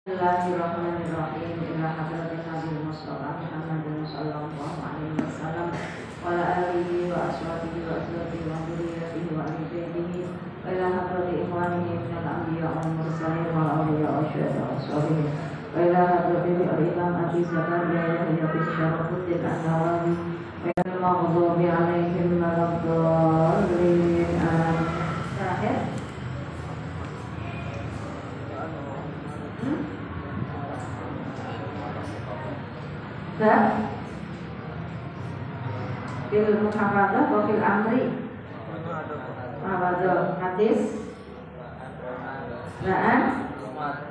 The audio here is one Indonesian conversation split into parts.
Bismillahirrahmanirrahim. Ila hadratin Nabi Mustafa Muhammadin sallallahu alaihi wasallam wa ala alihi wa ashabihi wa azwajihi wa dzurriyyatihi wa ahli baitihi wa ila hadrati ikhwanihi minal anbiya wal mursalin wal awliya wa syuhada wa sholihin wa ila hadrati al-imam Abi Zakaria Yahya bin Syarafuddin An-Nawawi wa ila maghdubi alaihim waladdallin. Terakhir fil muhafadah wa fil amri muhafadah hadis Na'an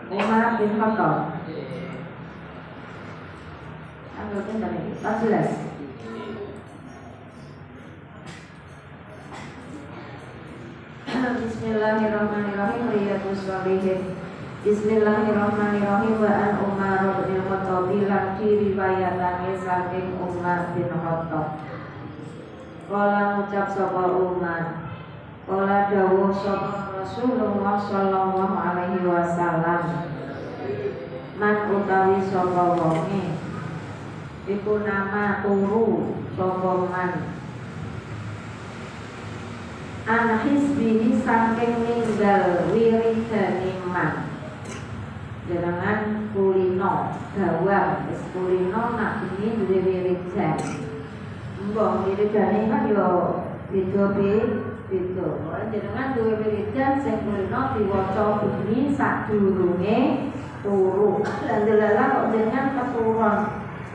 Umar bin Khattab anggapnya dari 14. Bismillahirrahmanirrahim. Riyadhus Shalihin. Bismillahirrahmanirrahim. Wa an Umar bin Khattab lan diriwayatake saking Umar bin Khattab. Kala ngucap sapa Umar, kala dawuh sapa Rasulullah sallallahu alaihi wasallam, man utawi sapa wonge iku nama turu sapa man an hisbihi saking ninggal wiridane man. Jangan kulino gawang wis kulino nak ini duwe wiridan. Mbok wiridane kan yo beda-beda. Jangan duwe wiridan sing kulino diwaca bunyi sadurunge turu. Lan delala kok jenengan keturun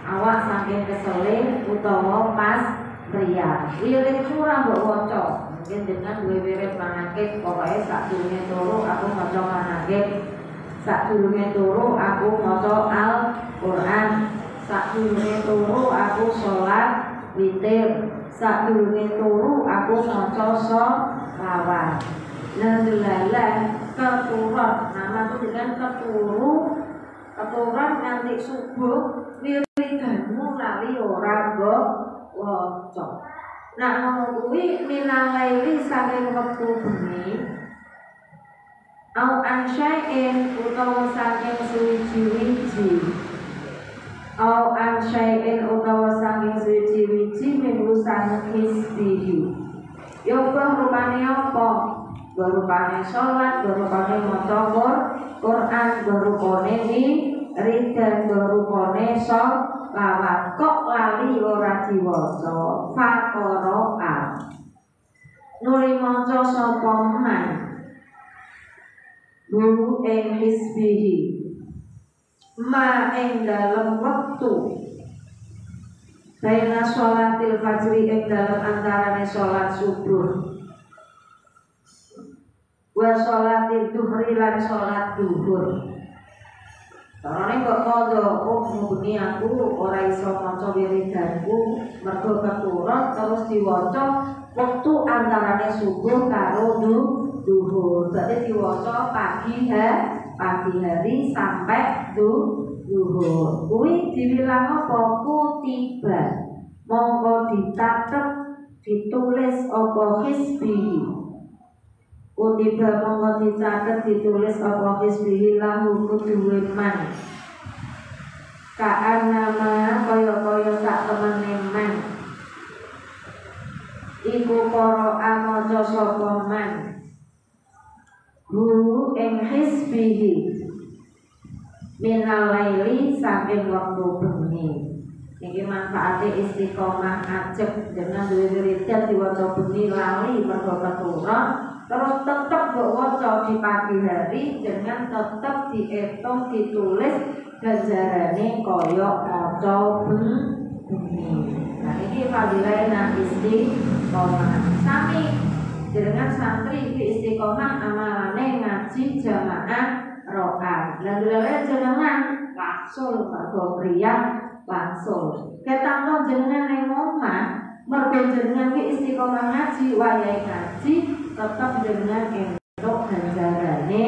awak saking kesele utawa pas priya. Wirid ora mbok waca. Mungkin dengan duwe wirid manakib pokoke sadurunge turu aku maca manakib. Sadurunge turu aku maca Al-Qur'an, sadurunge turu aku sholat witir, sadurunge turu aku maca sholawat. Lan keturun nama itu dengan keturun nanti subuh wiridanmu lali ora mbok waca. Nah ngono kuwi minalaili saking wektu bengi au ansya'in utawa saking suwiji-wiji au ansya'in utawa saking suwiji-wiji minggu sang hisbihi yoga rupane apa? Rupane sholat, rupane maca Quran, rupane wiridan, rupane sholawat. Kok lali ora diwaca faqara'a nuli maca sapa man guru ing hisbihi ma ing dalam waktu baina sholatil fajri ing dalam antarane sholat subuh wa sholatil duhri lan sholat duhur. Karena kok kodok mubni aku ora iso maca wiridanku mergo keturun terus diwaca waktu antarane subuh karo duhur. Berarti diwaca pagi hari sampai duhur. Kuwi dibilang apa? Kutiba. Monggo dicatet ditulis apa hisbihi. Kutiba monggo dicatet ditulis apa hisbihi lahu kuduwe man. Kaan nama kaya-kaya sak temene man. Iku qara'a maca sapa man. Guru ing hisbihi minal laili saking waktu bengi. Iki manfaate istiqomah ajeg dengan duwe wiridan diwaca bengi lali mergo keturun terus tetep mbok waca di pagi hari dengan tetep diitung ditulis ganjarane kaya maca bengi. Nah iki fadilah istiqomah. Sami dengan santri di istiqomah amalane ngaji jamaah rokaat. Lan jenengan waksul mergo priya waksul. Ketangno jenengan ning omah mergo jenengan ki istiqomah ngaji wayahe ngaji tetep jenengan entuk ganjarane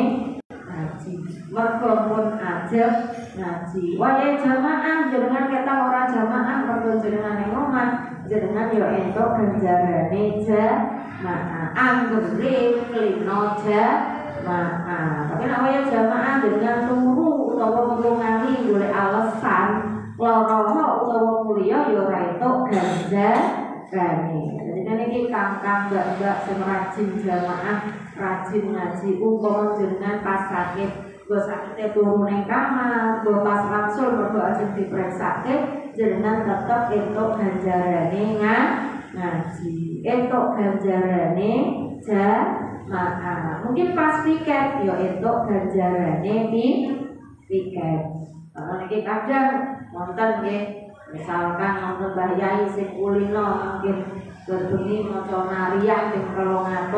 ngaji. Mergo pun ajeng ngaji. Wayahe jamaah jenengan ketang ora jamaah mergo jenengan ning omah jenengan yo entuk ganjarane jamaah. Anggere klino jamaah. Tapi namanya jamaah dengan turu utawa loro utawa mulia ya ora entuk ganjarane. Jadi niki kang-kang mbak-mbak sing rajin jamaah, rajin ngaji umpama jenengan pas sakit, go sakite turu ning kamar, go pas langsung mergo ajeng dipreksake, jenengan tetep entuk ganjarane ngaji, entuk ganjarane jamaah. Mungkin pas piket ya entuk ganjarane piket. Karena niki kadang wonten nggih, misalkan wonten Mbah Yai sing kulino mungkin berbengi maca nariyah ping 213.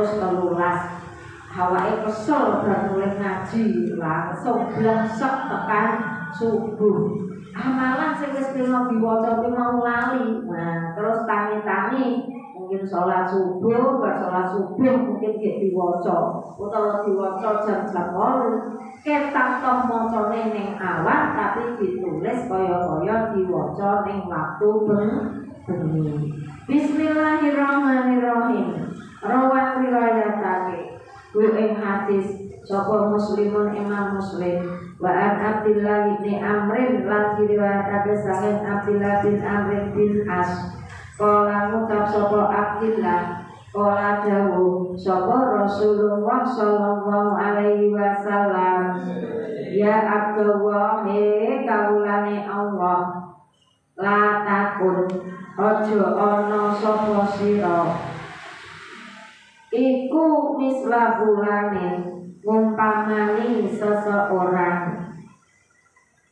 Hawake kesel bar mulih ngaji, langsung blengsek tekan subuh. Amalan sing wis pina diwaca kuwi mau lali. Nah, terus tangi-tangi mungkin sholat subuh, bar sholat subuh mungkin gek diwaca utawa diwaca jam-jam 8. Ketak toh macane ning awan tapi ditulis kaya-kaya diwaca ning waktu bengi. Bismillahirrahmanirrahim. Rawang riwayatake ing hadis sapa Muslimun Imam Muslim wa an Abdillah bin Amrin lan riwayatake saking Abdillah bin Amrin bin As kala ngucap sapa Abdillah kala dawuh sapa Rasulullah sallallahu alaihi wasallam ya Abdullah kawulane Allah la takun aja ana sapa sira iku misla bulane ngumpamani seseorang.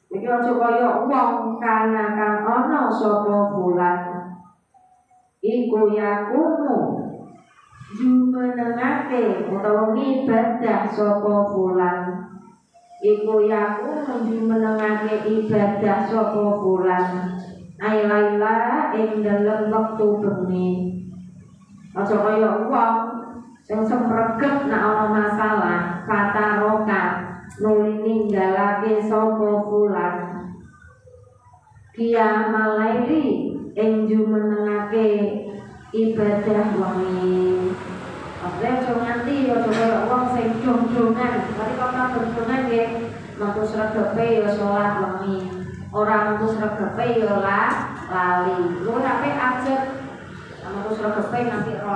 Iki aja kaya wong kana kang ana sapa bulan iku yakumu jumenengake utawa ibadah sapa bulan iku yakumu jumenengake ibadah sapa bulan ailaila ing dalem wektu bengi. Aja kaya wong sing semregep nek ana masalah fataroka nuli ninggalake sapa fulan kia malaili ing jumenengake ibadah wengi. Aja nganti aja kaya wong sing jong-jongan, mari kok jong-jongan nggih metu sregepe ya salat wengi, ora metu sregepe ya lali. Lu sampe ajeng metu sregepe nanti 12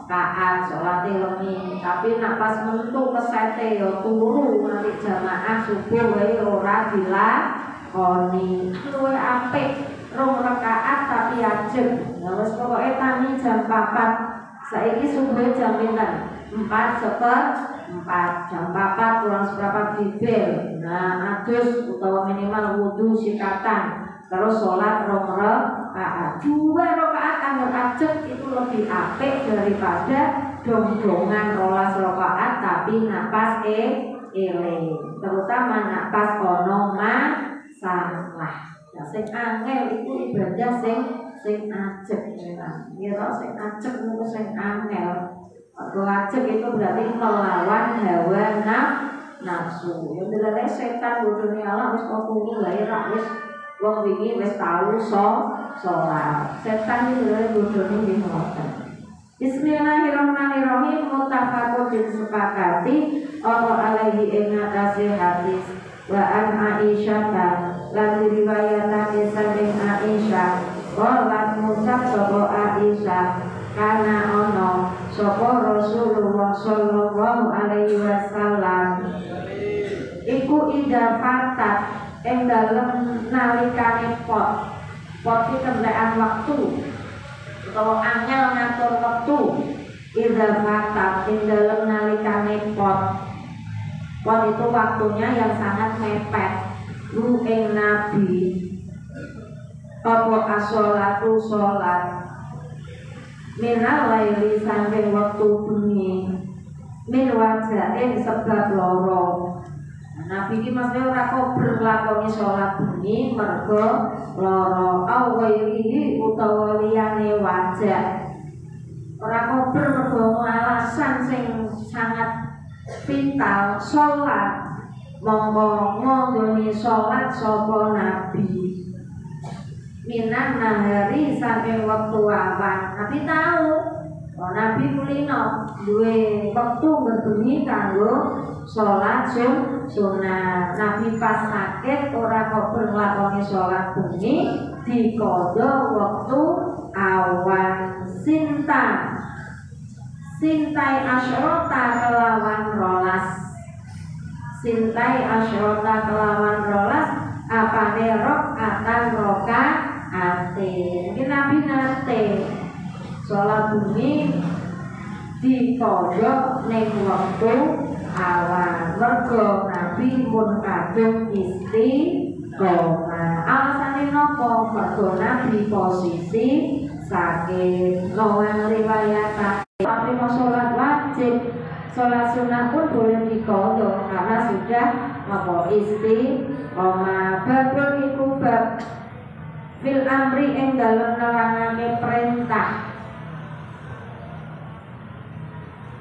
rakaat salate wengi, tapi nak pas mentu kesete ya turu nanti jamaah subuh wae ora dilakoni. Luwih apik 2 rakaat tapi ajeng. Ya wis pokoke tani jam 4. Saiki subuh jam pinten? 4:04. Jam 4 kurang seperempat bibir. Nah, adus utawa minimal wudu sikatan. Terus sholat 2 rakaat. 2 rakaat anggar ajeng itu lebih apik daripada dong-dongan 12 rakaat tapi napas eling. Terutama napas ono masalah. Ya sing angel iku ibadah sing ajeg ya. Ya sing ajeg niku sing angel. Kalau ajeg itu berarti melawan hawa nafsu. Ya delane setan bodone Allah wis kepungin lae ra wis wong wingi wis tau salat. Setan iki lho bodone nggih ngoten. Bismillahirrahmanirrahim. Muttafaqun disepakati apa alaihi ing atase hadis wa an Aisyah lan diriwayatake saking Aisyah qalat ngucap sapa Aisyah kana ono sapa Rasulullah sallallahu alaihi wasallam iku ida fatat ing dalem nalikane pot iki temlekan waktu utawa angel ngatur waktu ida fatat ing dalem nalikane pot itu waktunya yang sangat mepet lu ing nabi apa as-sholatu sholat minal laili saking waktu bengi min wajahin sebab loro. Nabi iki maksudnya ora kok berlakoni sholat bengi mergo loro awailihi utawa liyane wajah. Ora kok mergo alasan sing sangat vital sholat monggo nggoni sholat sapa Nabi minan nahari saking waktu awan. Nabi tahu Nabi kulino duwe wektu berbengi kanggo salat sunah. Nabi pas sakit ora kok nglakoni salat bengi dikodo wektu awan sintai asyrota kelawan rolas apane rakaatan rakaate. Mungkin Nabi nate salat bengi dikodok ning wektu awan. Mergo Nabi pun kadung istiqomah. Alasane napa? Mergo Nabi posisi sakit. Lawan riwayat tapi mau sholat wajib, sholat sunnah pun boleh dikodok karena sudah istiqomah. Babul iku bab fil amri ing dalem nerangake perintah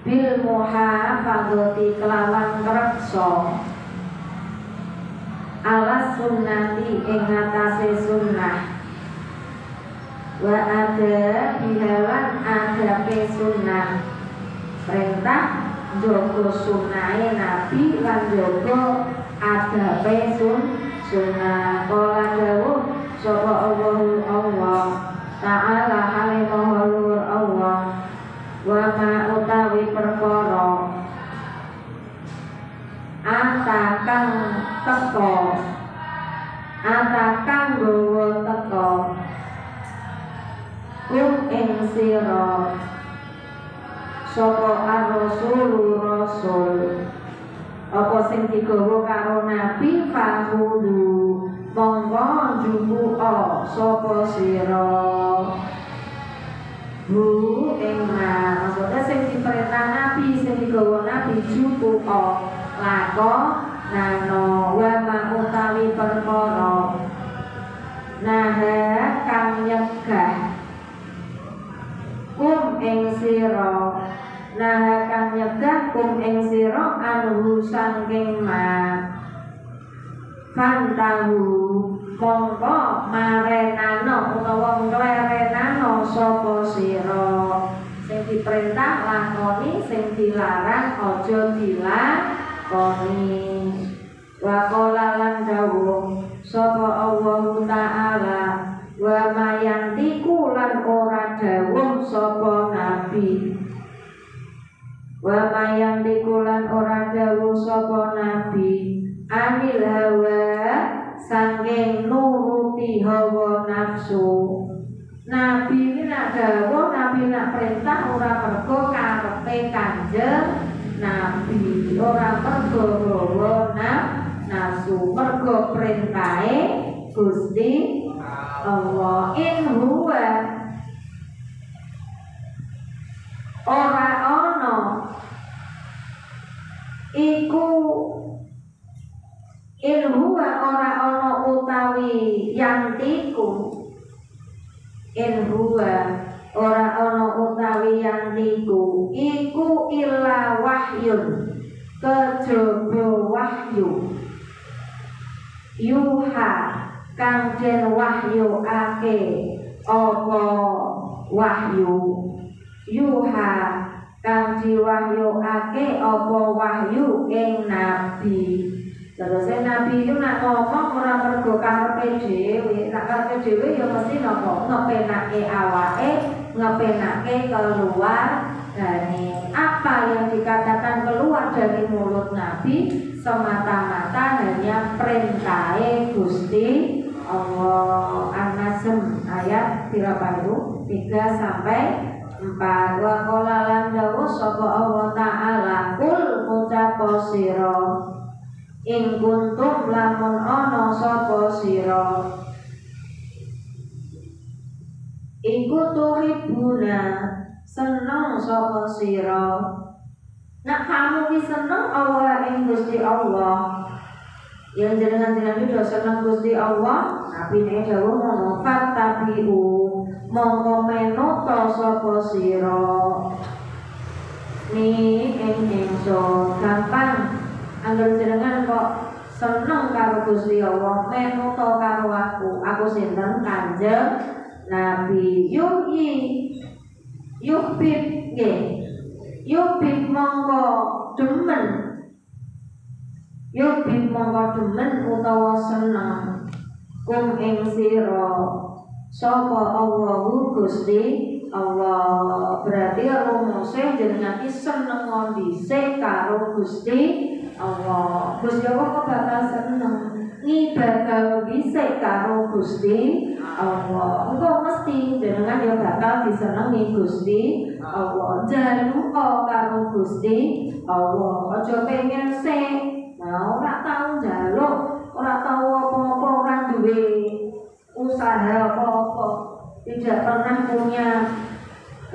bil muhafadzati kelawan ngreksa ala sunnati ing atase sunnah wa ada bihalan adabe sunnah. Perintah njogo sunnahe Nabi lan njogo adabe sunnah. Kala dawuh sapa Allah Ta'ala hale maha luhur Allah wa ma utawi perkara atakan gowo teko kum ing sira sapa rasul apa sing digawa karo Nabi fahudu monggo njupuk sapa sira bu ing maksudnya sing diperintah Nabi sing digawa Nabi njupuk nano wa ma utawi perkara naha kang nyegah kum ing sira naha kang nyegah kum ing sira anhu sangking ma fantahu mongko marenano utawa nglerenano sapa sira. Sing diperintah lakoni, sing dilarang aja dilakoni. Wa qala lan dawuh sapa Allah Ta'ala wa mayantiku lan ora dawuh sapa Nabi. Wa mayantiku lan ora dawuh sapa Nabi anil hawa sangking nuruti hawa nafsu. Nabi ini nak dawuh, Nabi nak perintah ora mergo karepe Kanjeng Nabi, ora mergo hawa nafsu, mergo perintahe Gusti Allah. In huwa ora ono iku in huwa ora ono utawi yantiku in huwa ora ono utawi yantiku iku illa wahyun kejaba wahyu yuha kang den wahyu ake apa wahyu yuha kang diwahyu ake apa wahyu ing Nabi. Terus Nabi itu nak ngomong ora mergo karepe dhewe, nak karepe dhewe ya mesti napa ngepenake awake, ngepenake keluar dari apa yang dikatakan keluar dari mulut Nabi semata-mata hanya perintahe Gusti Allah. An-Nasm ayat berapa itu? 3 sampai 4. Wa qala lan dawuh sapa Allah Ta'ala kul ngucap sira ing kuntum lamun ana sapa sira iku tuhibuna seneng sapa sira. Nak kamu ki seneng Allah ing Gusti Allah, yang jenengan-jenengan itu seneng Gusti Allah, Nabi nek dawuh ngono fatabiu mongko menuta sapa sira ni ing ingsun. Gampang angger jenengan kok seneng karo Gusti Allah, menuta karo aku sinten Kanjeng Nabi. Yuhi Yubit nggih. Yubit mongko demen. Yubit mongko demen utawa seneng kum ing sira sapa Allahu Gusti Allah. Berarti rumose jenengan iki seneng dhisik karo Gusti Allah. Gusti Allah kok bakal seneng ngibadah dhisik karo Gusti Allah. Engko mesti jenengan ya bakal disenengi Gusti Allah. Jaluk karo Gusti Allah. Aja pengen sik. Nah, ora tau njaluk, ora tau apa-apa, ora duwe usaha apa-apa, tidak pernah punya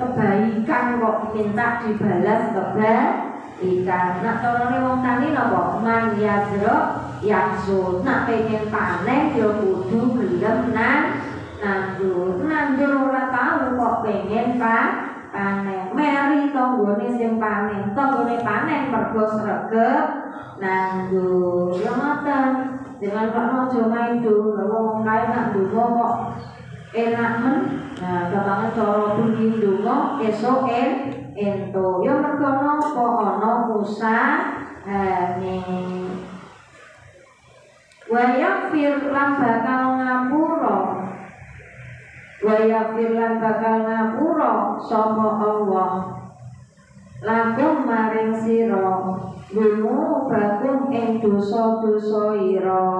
kebaikan kok minta dibalas kebaikan. Nak carane wong tani napa? Man yazra yaksul. Nak pengen panen ya kudu gelem nandur ora tau kok pengen panen. Meri tanggane sing panen, tanggane panen mergo sregep nandur. Ya ngoten. Jangan kok aja main do, wong kae nak ndonga kok enak men. Nah, gampang cara bunyi ndonga esuk ento. Ya mergo napa ana usahane. Wa yaghfir lan bakal ngapura. Wa yaghfir lan bakal ngapura sapa Allah. Lakum maring sira Gumu bakum ing dosa-dosa ira.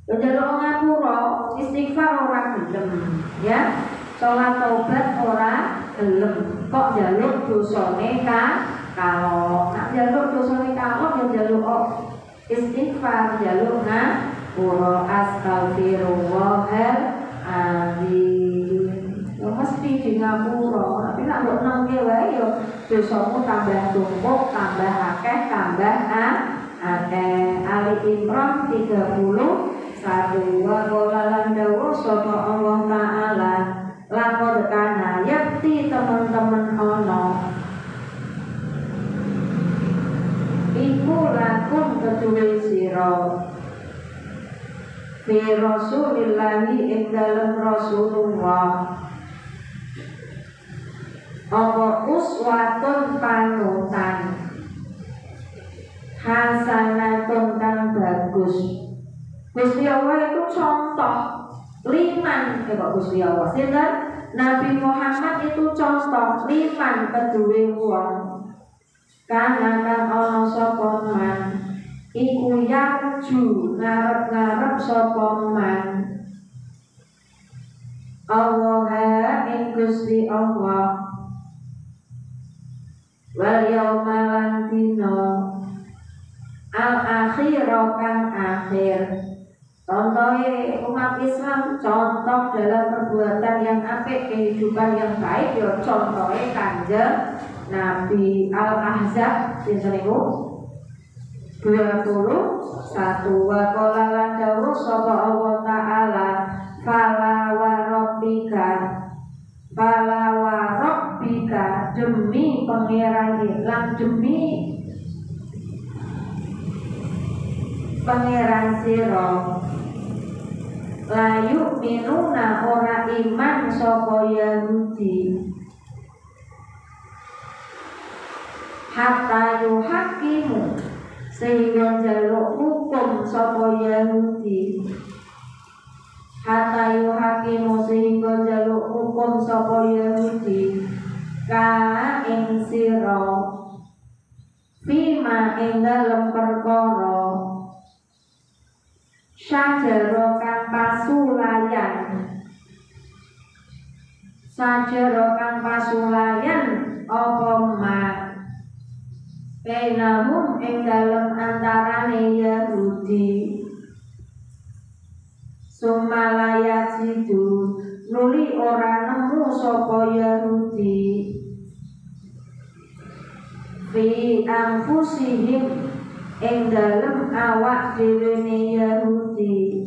Njaluk ngapura, istighfar ora gelem, ya. Salat taubat ora gelem. Kok njaluk dosane kalau nak njaluk dosane kalau ya njaluk istighfar, njaluk ngapura astagfirullahaladzim. Ya mesti di ngapura, tapi nak mbok nengke wae ya dosamu tambah tumpuk, tambah akeh, tambah akeh. Ali Imran 30 wa qala lan dawuh sapa Allah Ta'ala laqad kana yakti teman-teman ana iku lakum ketuwe sira fi rasulillahi ing dalem Rasulullah apa uswatun panutan hasanatun kang bagus. Gusti Allah itu contoh liman kok Gusti Allah sinten Nabi Muhammad itu contoh liman kedue wong kana kang ana sapa man iku yarju ngarep-ngarep sapa man Allah ing Gusti Allah wal yaumal dina al akhir kang akhir. Contohnya umat Islam, contoh dalam perbuatan yang apik, kehidupan yang baik, ya contohnya Kanjeng Nabi. Al-Ahzab sinten niku 21 wa qala lan dawuh sapa Allah Ta'ala fala wa rabbika demi pangeran lan demi pangeran sira layu minuna ora iman sapa Yahudi hatta yuhakimu sehingga jaluk hukum sapa Yahudi hatta yuhakimu sehingga jaluk hukum sapa Yahudi ka ing sira fima ing dalem perkara sajaro kang pasulayan apa ma bainahum ing dalem antarane Yahudi sumalaya sidu nuli ora nemu sapa Yahudi fi anfusihim ing dalem awak dhewe Yahudi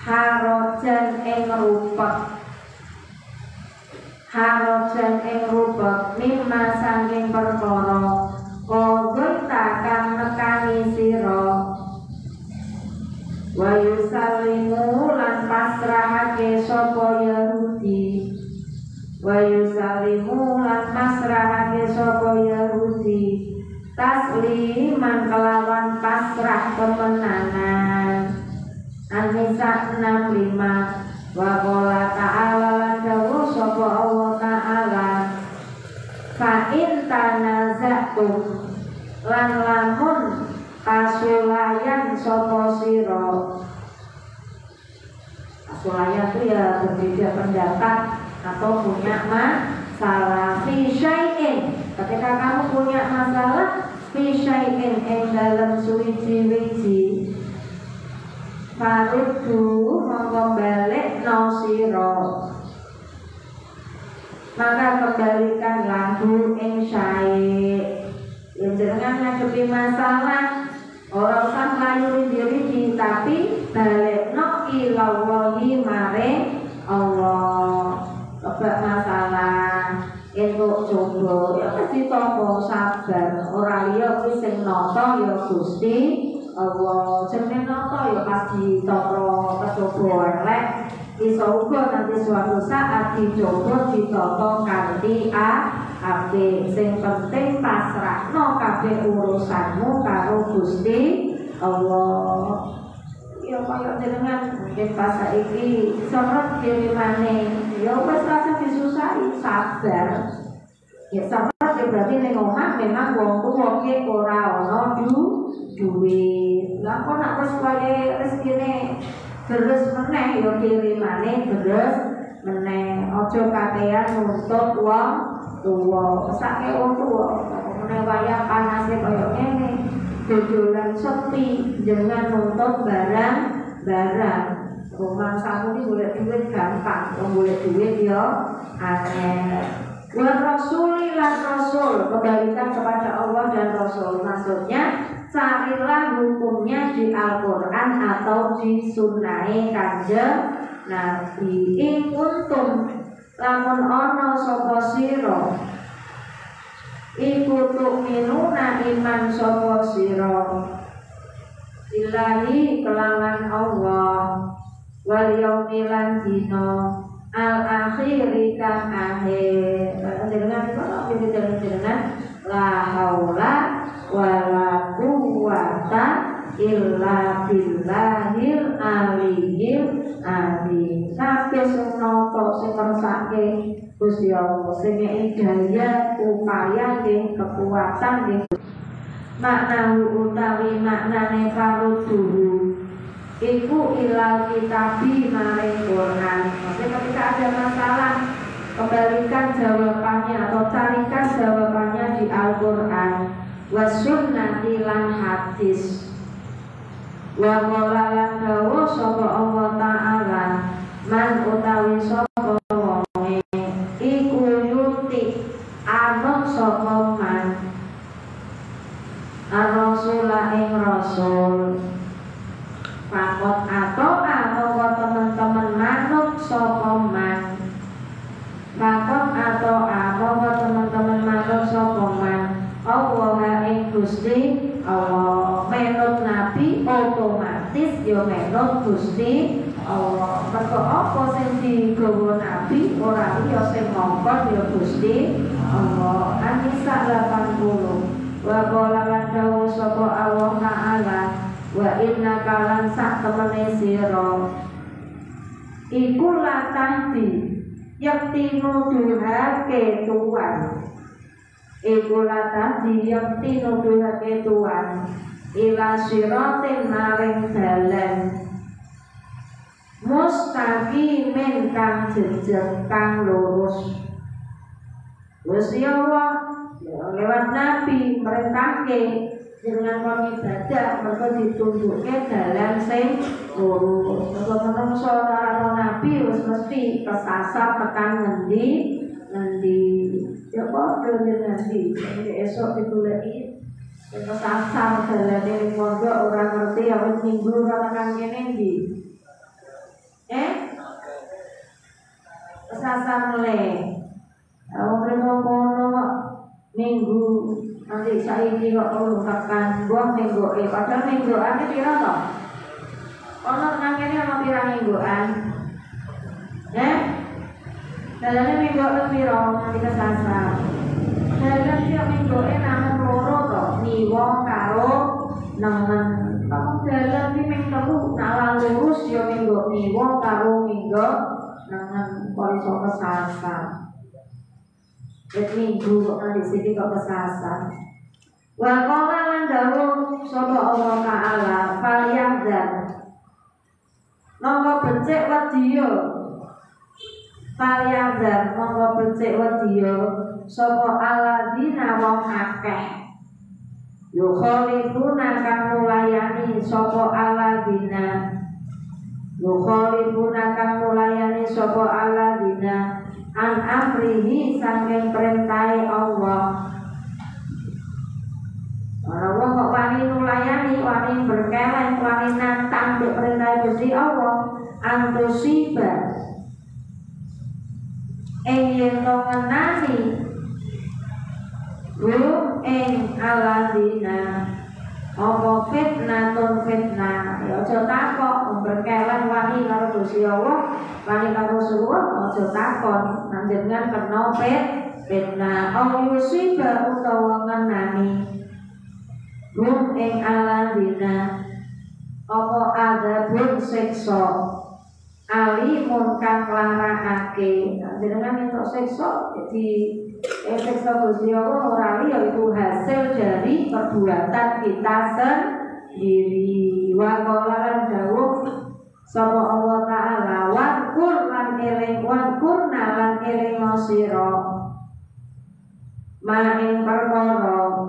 harajan ing rupek mimma saking perkara kodota kang nekani sira wa yusallimu lan pasrahake sapa Yahudi wa yusalimu lan masrahake sapa Yahudi tasliman kelawan pasrah kemenangan. An-Nisa 65 wa qala ta'ala lan dawuh sapa Allah ta'ala fa in tanaza'tum lan lamun kasulayan sapa sira. Kasulayan itu ya berbeda pendapat atau punya masalah fi syai'in. Ketika kamu punya masalah fi syai'in ing dalam suwiji-wiji faruddu mongko balik sira, maka kembalikan lahu ing syai'. Yang jenengan ngadepi masalah ora usah mlayu diri tapi balekno ilallahi maring Allah. Kebak masalah entuk coba ya mesti tampa sabar, ora liya kuwi sing nata ya Gusti Allah. Jenenge nata ya pas ditata kecoba elek iso uga nanti suatu saat dicoba ditata kanthi apik. Sing penting pasrahno kabeh urusanmu karo Gusti Allah. Ya kaya jenengan mungkin pas saiki sorot kirimane ya wis rasa disusahi, sabar. Ya sabar ya berarti ning omah memang wong tuwa ki ora ana duit. Lah kok nek wis kaya rezekine deres meneh ya kirimane deres meneh. Aja kakean nuntut wong tuwa. Sake wong tuwa meneh wayah panase kaya ngene. Dodolan sepi jangan nuntut barang-barang. Rumah samu ini boleh duit gampang, boleh duit ya aneh. Wa rasulilah rasul, kembalikan kepada Allah dan Rasul. Maksudnya carilah hukumnya di Al-Quran atau di Sunnah Kanjeng Nabi. In kuntum lamun ono sapa sira iku tu'minuna iman sapa sira billahi kelawan Allah wal yaumil dina al akhir kang akhir. Dengan la haula wala quwwata illa billahil aliyyil azim. Sampai sing napa sing ngersake Gusti Allah, sing daya upaya nggih kekuatan nggih. Makna utawi maknane farudhu iku ilal kitabi maring Quran. Maksudnya ketika ada masalah kembalikan jawabannya atau carikan jawabannya di Al-Quran wasunnati lan hadis. Wa qala lan dawu sapa Allah Ta'ala man utawi sapa wonge iku yuti anut sapa man ar-rasula ing rasul fakot atau teman-teman manut sapa man fakot atau teman-teman manut sapa man Allah ing Gusti Allah. Menut Nabi otomatis ya menut Gusti Allah. Mergo apa sing digawa Nabi ora liya sing ngongkon ya Gusti Allah. An-Nisa 80 wa qala lan dawu sapa Allah Ta'ala wa inna kalan sak temene sira iku latahdi yakti nuduhake Tuhan. Iku latahdi yakti nuduhake Tuhan ila siratin maring dalan mustaqimin kang jejeg kang lurus. Gusti Allah lewat Nabi merintahke dengan mengibadah mereka ditunjukke dalan sing lurus. Mereka menungso karo Nabi wis mesti kesasar tekan ngendi. Ya padha ngendi. Esok dituleki kesasar dalane ning pondok ora ngerti awit minggu ora tekan kene ndi. Kesasar meleh. Wong kono minggu nanti saiki kok perlu tekan buang minggoke padahal minggokane pira to? Ono nang kene ana pirang minggoan? dalane minggu piro nganti kesasar. Dalam tiap minggu namung loro to, niwa karo nengen. Kamu dalam di minggu nalar lurus yo minggu niwa karo minggu nengen kok iso kesasar. Minggu kok nanti sini kok kesasar. Wa qala lan dawuh sapa Allah Ta'ala falyahdar. Monggo becik wedya. Falyahdar monggo becik wedya sapa alladzina wong akeh. Yukhalifuna kang nulayani sapa alladzina. Yukhalifuna kang nulayani sapa alladzina an amrihi saking perintahe Allah. Orang kok wani nulayani, wani berkeleng, wani nantang di perintah Gusti Allah, antusiba ing ngenani ing aladina apa fitnatun fitnah. Ya aja takok berkeleng wani karo Gusti Allah, wani karo Rasulullah, aja takon panjenengan kena fitnah. Au yusiba utawa ngenani rum ing aladina apa adabun siksa alimun kang larakake. Jenengan entuk siksa jadi siksa Gusti Allah ora yaitu hasil dari perbuatan kita sendiri. Wa qala dawuh sapa Allah Ta'ala wa qur'an eling wa qur'an lan eling sira ma ing perkara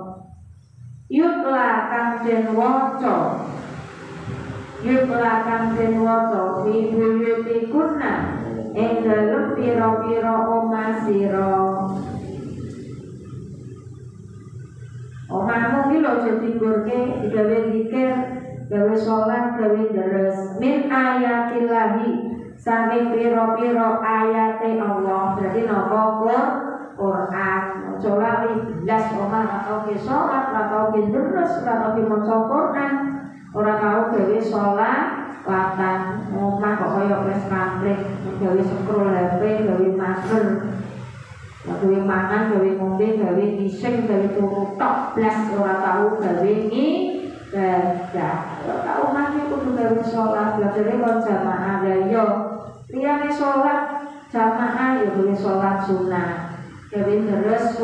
yutla kang den waca yutla kang den waca fi buyutikunna ing dalem pira-pira omah sira. Omahmu ki lho aja digorke digawe zikir, gawe salat, gawe deres min ayatillahi saking pira-pira ayate Allah. Berarti napa Quran. Aja lali blas omah atau ke salat atau ke deres atau ke maca Quran. Ora tau gawe sholatan omah kok koyo wis kampret, gawe scroll HP, gawe mager. Gawe mangan, gawe ngombe, gawe ngising, gawe turu tok blas ora tau gawe ibadah. Ora tau mati kudu gawe sholat, belajarnya kon jamaah ya. Liyane sholat jamaah ya gawe sholat sunah. Gawe deres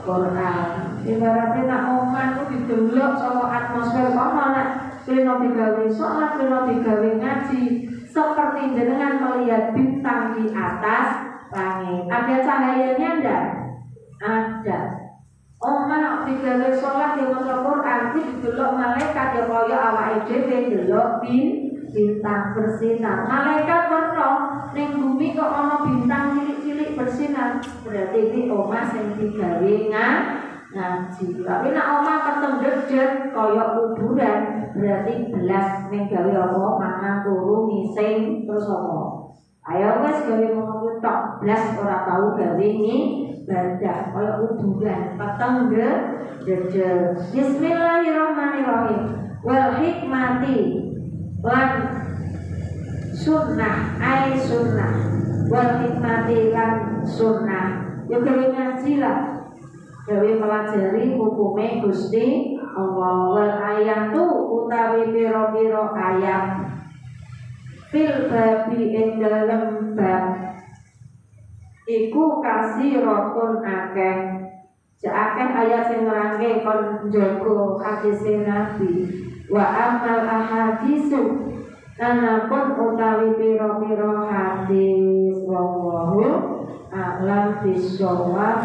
Quran. Ibaratnya nak omah ku didelok saka atmosfer kono nak kena digawe sholat, kena digawe ngaji. Seperti jenengan melihat bintang di atas langit. Ada cahayanya enggak? Ada. Omah digawe sholat di maca Quran iki didelok malaikat ya kaya awake dhewe delok bintang bersinar. Malaikat werna ning bumi kok ana bintang cilik-cilik bersinar. Berarti iki omah sing digawe ngaji. Tapi nek omah ketendhet kaya kuburan, berarti belas ning gawe apa? Mangan turu ngising terus apa? Ayo wes gawe ngono tok blas ora tau gawe ibadah kaya kuburan ketendhet. Bismillahirrahmanirrahim. Wal hikmati lan sunnah ai sunnah wal hikmati lan sunnah. Ya gawe ngaji lah, gawe pelajari hukume Gusti Allah. Wal ayatu utawi pira-pira ayat fil babi ing dalem bab iku kasirotun akeh. Akeh ayat sing nerangke kon njogo hadis Nabi. Wa amal ahadisu anapun utawi pira-pira hadis wallahu a'lam bishawab.